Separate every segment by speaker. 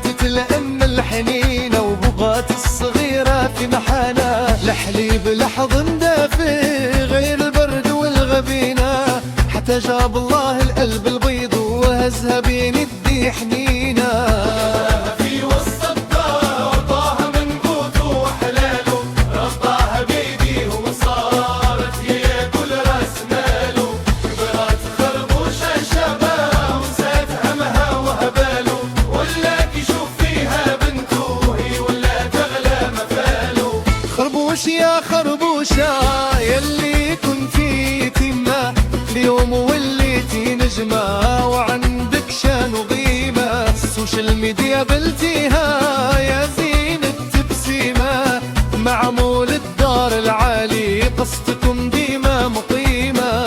Speaker 1: تتلأم الحنينة وبغات الصغيرة في محانا، لحليب لحظ دافي غير البرد والغبينة، حتى جاب الله القلب البيض وهزها بين يدي حنينة. في وسط الدار طه منقوته وحلاله، ربطها بيديه وصارت هي كل راس ماله، كبرت خربوشة شباب ونسات همها وهباله، ولاك يشوف فيها بنته هي ولا تغلى مفاله. خربوش يا خربوشة يلي كنتي يتيمة، اليوم وليتي نجمة وعندك شان وقيمة، السوشيال ميديا بلتيها يا زينة تبسيمة، معمول الدار العالي قصتكم ديما مقيمة.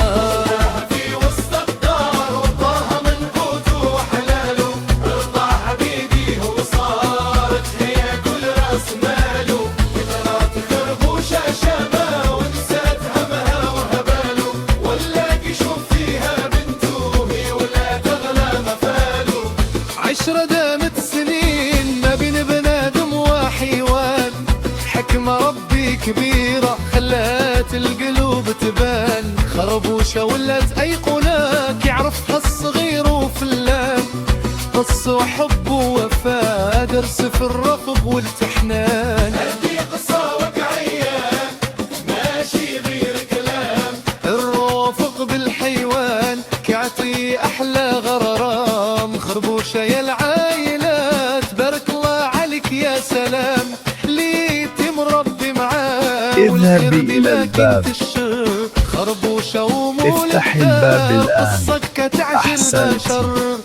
Speaker 1: في وسط الدار وطاها منقوته وحلاله، رضعها بيديه وصارت هي كل راس ماله، كبرت خربوشة شابة ونسات همها وهباله، ولاك يشوف فيها بنته هي ولا تغلى مفاله. 10 دامت سنين ما بين بنادم وحيوان، حكمة ربي كبيرة خلات القلوب تبان، خربوشة ولات أيقونات يعرفها الصغير وفلان، قص وحب ووفاء درس في الرفق والتحنان. هدي قصة واقعية ماشي غير كلام، الرفق بالحيوان كيعطي أحلى غرام، خربوشة يا العايلات بارك الله عليك يا سلام، ليتي مربي معاه
Speaker 2: اذهبي إلى الباب،
Speaker 1: خربوشة ومولد
Speaker 2: افتحي الباب الآن.
Speaker 1: قصك تعجل
Speaker 2: أحسنت.
Speaker 1: بشر.